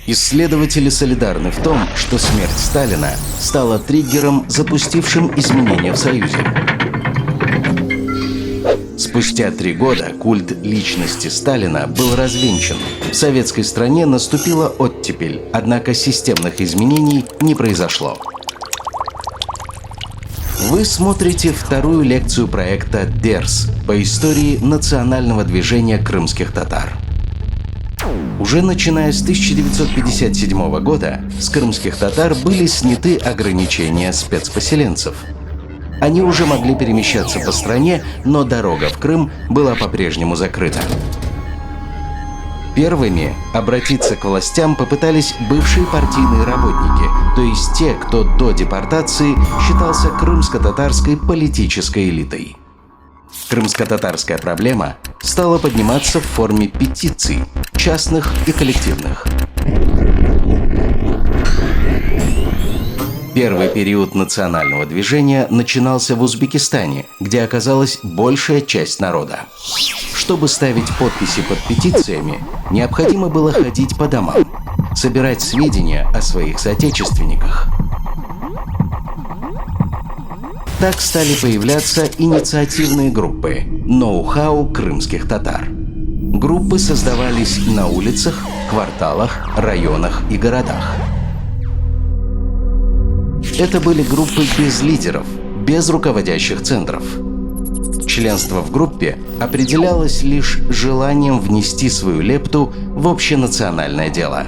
Исследователи солидарны в том, что смерть Сталина стала триггером, запустившим изменения в Союзе. Спустя 3 года культ личности Сталина был развенчан. В советской стране наступила оттепель, однако системных изменений не произошло. Вы смотрите вторую лекцию проекта «ДЕРС» по истории национального движения крымских татар. Уже начиная с 1957 года с крымских татар были сняты ограничения спецпоселенцев. Они уже могли перемещаться по стране, но дорога в Крым была по-прежнему закрыта. Первыми обратиться к властям попытались бывшие партийные работники, то есть те, кто до депортации считался крымско-татарской политической элитой. Крымско-татарская проблема стала подниматься в форме петиций, частных и коллективных. Первый период национального движения начинался в Узбекистане, где оказалась большая часть народа. Чтобы ставить подписи под петициями, необходимо было ходить по домам, собирать сведения о своих соотечественниках. Так стали появляться инициативные группы «Ноу-хау крымских татар». Группы создавались на улицах, кварталах, районах и городах. Это были группы без лидеров, без руководящих центров. Членство в группе определялось лишь желанием внести свою лепту в общенациональное дело.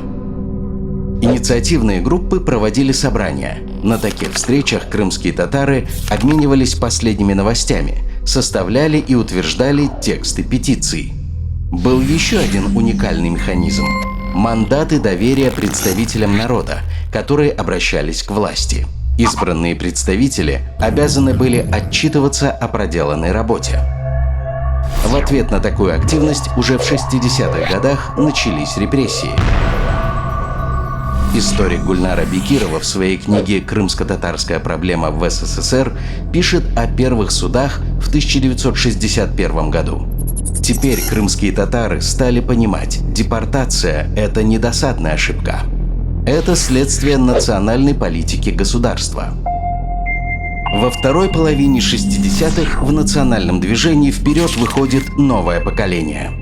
Инициативные группы проводили собрания. На таких встречах крымские татары обменивались последними новостями, составляли и утверждали тексты петиций. Был еще один уникальный механизм – мандаты доверия представителям народа, которые обращались к власти. Избранные представители обязаны были отчитываться о проделанной работе. В ответ на такую активность уже в 60-х годах начались репрессии. Историк Гульнара Бекирова в своей книге «Крымско-татарская проблема в СССР» пишет о первых судах в 1961 году. Теперь крымские татары стали понимать, депортация – это не досадная ошибка. Это следствие национальной политики государства. Во второй половине 60-х в национальном движении вперед выходит новое поколение.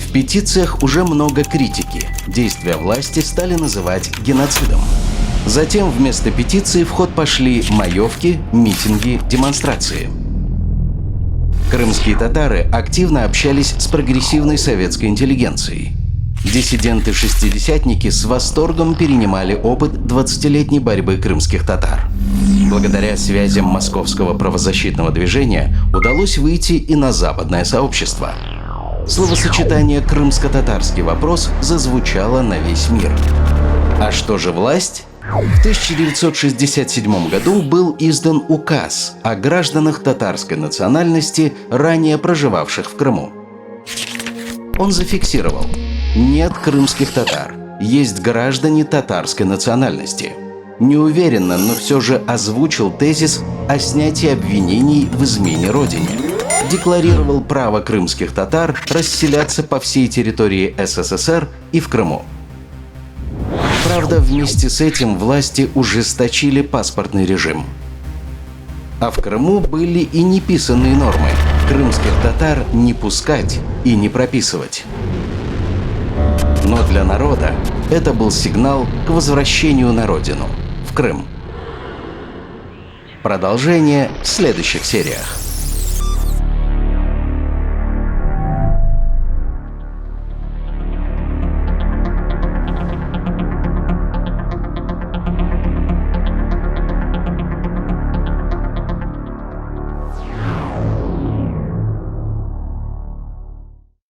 В петициях уже много критики. Действия власти стали называть геноцидом. Затем вместо петиций в ход пошли маевки, митинги, демонстрации. Крымские татары активно общались с прогрессивной советской интеллигенцией. Диссиденты-шестидесятники с восторгом перенимали опыт 20-летней борьбы крымских татар. Благодаря связям московского правозащитного движения удалось выйти и на западное сообщество. Словосочетание «крымско-татарский вопрос» зазвучало на весь мир. А что же власть? В 1967 году был издан указ о гражданах татарской национальности, ранее проживавших в Крыму. Он зафиксировал: нет крымских татар, есть граждане татарской национальности. Неуверенно, но все же озвучил тезис о снятии обвинений в измене родине. Декларировал право крымских татар расселяться по всей территории СССР и в Крыму. Правда, вместе с этим власти ужесточили паспортный режим. А в Крыму были и неписанные нормы – крымских татар не пускать и не прописывать. Но для народа это был сигнал к возвращению на родину – в Крым. Продолжение в следующих сериях.